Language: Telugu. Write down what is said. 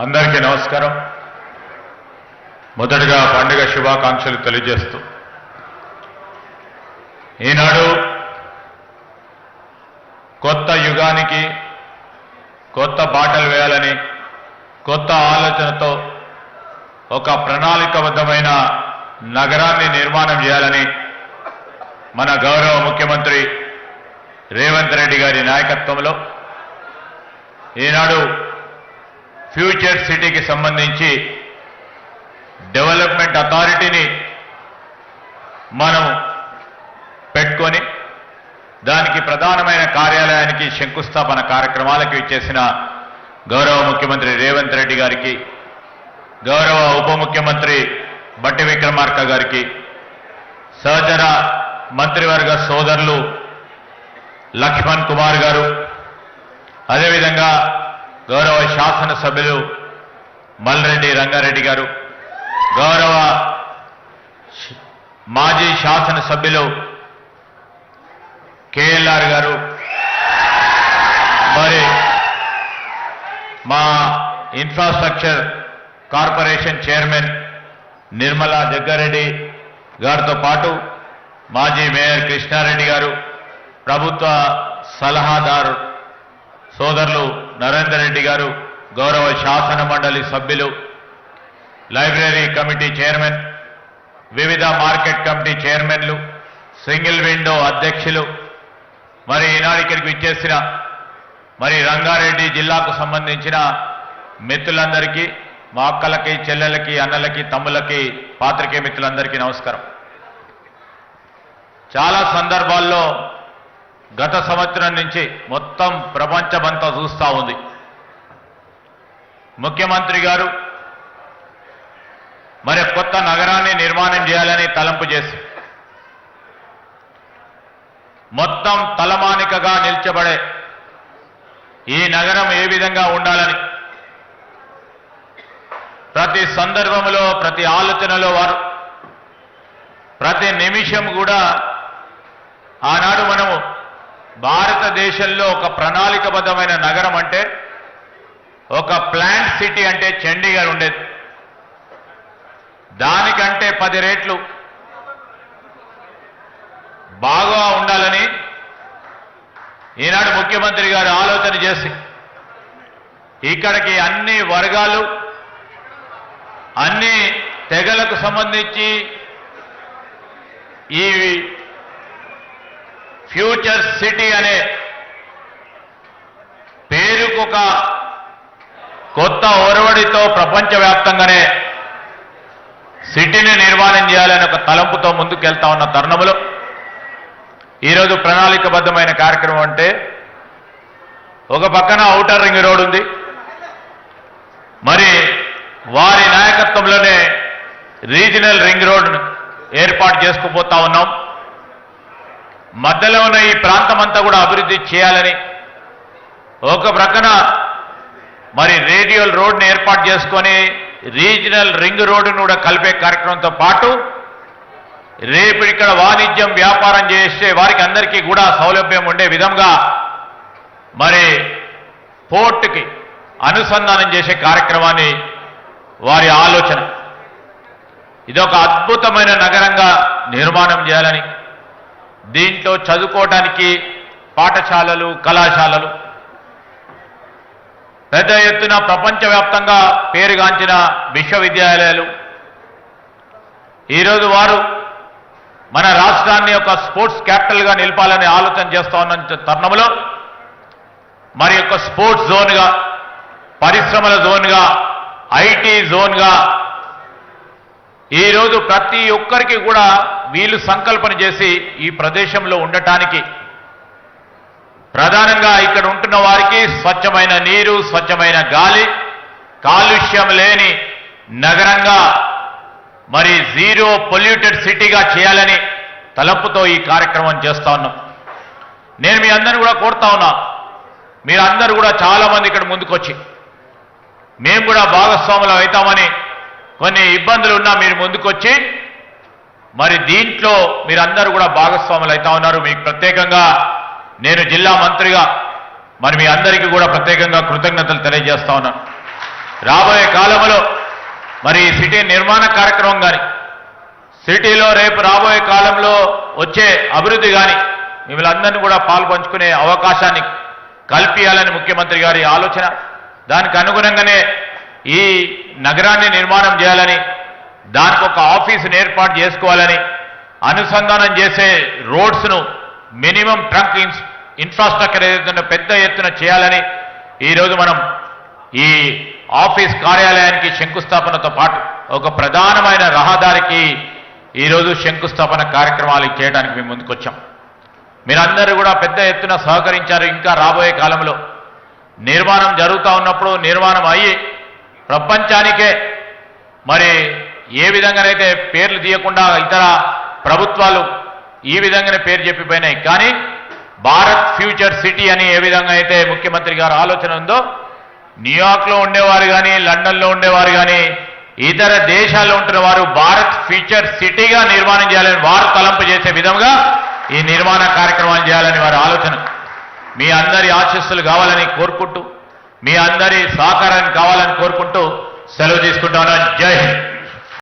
అందరికీ నమస్కారం. మొదటగా పండుగ శుభాకాంక్షలు తెలియజేస్తూ ఈనాడు కొత్త యుగానికి కొత్త బాటలు వేయాలని కొత్త ఆలోచనతో ఒక ప్రణాళికాబద్ధమైన నగరాన్ని నిర్మాణం చేయాలని మన గౌరవ ముఖ్యమంత్రి రేవంత్ రెడ్డి గారి నాయకత్వంలో ఈనాడు ఫ్యూచర్ సిటీకి సంబంధించి డెవలప్మెంట్ అథారిటీని మనం పెట్టుకొని దానికి ప్రధానమైన కార్యాలయానికి శంకుస్థాపన కార్యక్రమాలకు ఇచ్చేసిన గౌరవ ముఖ్యమంత్రి రేవంత్ రెడ్డి గారికి, గౌరవ ఉప ముఖ్యమంత్రి బట్టి విక్రమార్క గారికి, సహచర మంత్రివర్గ సోదరులు లక్ష్మణ్ కుమార్ గారు, అదేవిధంగా గౌరవ శాసనసభ్యులు మల్రెడ్డి రంగారెడ్డి గారు, గౌరవ మాజీ శాసనసభ్యులు కేఎల్ఆర్ గారు, మరి మా infrastructure corporation chairman Nirmala Jaggareddy గారితో పాటు మాజీ మేయర్ కృష్ణారెడ్డి గారు, ప్రభుత్వ సలహాదారు సోదరులు నరేందర్ రెడ్డి గారు, గౌరవ శాసన మండలి సభ్యులు, లైబ్రరీ కమిటీ చైర్మన్, వివిధ మార్కెట్ కమిటీ చైర్మన్లు, సింగిల్ విండో అధ్యక్షులు, మరి ఈనాడు ఇక్కడికి విచ్చేసిన మరి రంగారెడ్డి జిల్లాకు సంబంధించిన మిత్రులందరికీ, మా అక్కలకి, చెల్లెలకి, అన్నలకి, తమ్ములకి, పాత్రికేయ మిత్రులందరికీ నమస్కారం. చాలా సందర్భాల్లో గత సంవత్సరం నుంచి మొత్తం ప్రపంచమంతా చూస్తూ ఉంది. ముఖ్యమంత్రి గారు మరి కొత్త నగరాన్ని నిర్మాణం చేయాలని తలంపు చేసి మొత్తం తలమానికగా నిల్చబడే ఈ నగరం ఏ విధంగా ఉండాలని ప్రతి సందర్భంలో, ప్రతి ఆలోచనలో వారు ప్రతి నిమిషం కూడా ఆనాడు మనము భారతదేశంలో ఒక ప్రణాళికబద్ధమైన నగరం అంటే ఒక ప్లాంట్ సిటీ అంటే చండీగఢ్ ఉండేది. దానికంటే 10 రెట్లు బాగా ఉండాలని ఈనాడు ముఖ్యమంత్రి గారు ఆలోచన చేసి ఇక్కడికి అన్ని వర్గాలు, అన్ని తెగలకు సంబంధించి ఈ ఫ్యూచర్ సిటీ అనే పేరుకొక కొత్త ఒరవడితో ప్రపంచవ్యాప్తంగానే సిటీని నిర్మాణం చేయాలని ఒక తలంపుతో ముందుకెళ్తా ఉన్న తరుణంలో ఈరోజు ప్రణాళికబద్ధమైన కార్యక్రమం అంటే ఒక పక్కన ఔటర్ రింగ్ రోడ్ ఉంది, మరి వారి నాయకత్వంలోనే రీజనల్ రింగ్ రోడ్ ఏర్పాటు చేసుకుపోతా ఉన్నాం. మధ్యలో ఉన్న ఈ ప్రాంతం అంతా కూడా అభివృద్ధి చేయాలని ఒక ప్రక్కన మరి రేడియల్ రోడ్ని ఏర్పాటు చేసుకొని రీజనల్ రింగ్ రోడ్డును కూడా కలిపే కార్యక్రమంతో పాటు రేపు ఇక్కడ వాణిజ్యం, వ్యాపారం చేసే వారికి అందరికీ కూడా సౌలభ్యం ఉండే విధంగా మరి పోర్టుకి అనుసంధానం చేసే కార్యక్రమాన్ని వారి ఆలోచన. ఇదొక అద్భుతమైన నగరంగా నిర్మాణం చేయాలని, దీంట్లో చదువుకోవడానికి పాఠశాలలు, కళాశాలలు, పెద్ద ఎత్తున ప్రపంచవ్యాప్తంగా పేరుగాంచిన విశ్వవిద్యాలయాలు, ఈరోజు వారు మన రాష్ట్రాన్ని ఒక స్పోర్ట్స్ క్యాపిటల్గా నిలపాలని ఆలోచన చేస్తా ఉన్న తరుణంలో మరి ఒక స్పోర్ట్స్ జోన్గా, పరిశ్రమల జోన్గా, ఐటీ జోన్గా ఈరోజు ప్రతి ఒక్కరికి కూడా వీళ్ళు సంకల్పన చేసి ఈ ప్రదేశంలో ఉండటానికి ప్రధానంగా ఇక్కడ ఉంటున్న వారికి స్వచ్ఛమైన నీరు, స్వచ్ఛమైన గాలి, కాలుష్యం లేని నగరంగా మరి జీరో పొల్యూటెడ్ సిటీగా చేయాలని తలంపుతో ఈ కార్యక్రమం చేస్తా ఉన్నాం. నేను మీ అందరిని కూడా కోరుతా ఉన్నా, మీరందరూ కూడా చాలామంది ఇక్కడ ముందుకొచ్చి మేము కూడా భాగస్వాములు అవుతామని, కొన్ని ఇబ్బందులు ఉన్నా మీరు ముందుకొచ్చి మరి దీంట్లో మీరందరూ కూడా భాగస్వాములు అవుతా ఉన్నారు. మీకు ప్రత్యేకంగా నేను జిల్లా మంత్రిగా మరి మీ అందరికీ కూడా ప్రత్యేకంగా కృతజ్ఞతలు తెలియజేస్తా ఉన్నాను. రాబోయే కాలంలో మరి సిటీ నిర్మాణ కార్యక్రమం కానీ సిటీలో రేపు రాబోయే కాలంలో వచ్చే అభివృద్ధి కానీ మిమ్మల్ని అందరినీ కూడా పాల్పంచుకునే అవకాశాన్ని కల్పించాలని ముఖ్యమంత్రి గారి ఆలోచన. దానికి అనుగుణంగానే ఈ నగరాన్ని నిర్మాణం చేయాలని, దానికి ఒక ఆఫీసును ఏర్పాటు చేసుకోవాలని, అనుసంధానం చేసే రోడ్స్ను మినిమం ట్రంక్ ఇన్ఫ్రాస్ట్రక్చర్ ఏదైతే పెద్ద ఎత్తున చేయాలని ఈరోజు మనం ఈ ఆఫీస్ కార్యాలయానికి శంకుస్థాపనతో పాటు ఒక ప్రధానమైన రహదారికి ఈరోజు శంకుస్థాపన కార్యక్రమాలు చేయడానికి మేము ముందుకొచ్చాం. మీరందరూ కూడా పెద్ద ఎత్తున సహకరించారు. ఇంకా రాబోయే కాలంలో నిర్మాణం జరుగుతూ ఉన్నప్పుడు నిర్మాణం అయ్యి ప్రపంచానికే మరి ఏ విధంగానైతే పేర్లు తీయకుండా ఇతర ప్రభుత్వాలు ఈ విధంగానే పేరు చెప్పిపోయినాయి, కానీ భారత్ ఫ్యూచర్ సిటీ అని ఏ విధంగా అయితే ముఖ్యమంత్రి గారు ఆలోచన ఉందో, న్యూయార్క్లో ఉండేవారు కానీ లండన్లో ఉండేవారు కానీ ఇతర దేశాల్లో ఉంటున్న వారు భారత్ ఫ్యూచర్ సిటీగా నిర్మాణం చేయాలని వారు తలంపు చేసే విధంగా ఈ నిర్మాణ కార్యక్రమాలు చేయాలని వారి ఆలోచన. మీ అందరి ఆశీస్సులు కావాలని కోరుకుంటూ, మీ అందరి సహకారాన్ని కావాలని కోరుకుంటూ సెలవు తీసుకుంటాను. జై హింద్.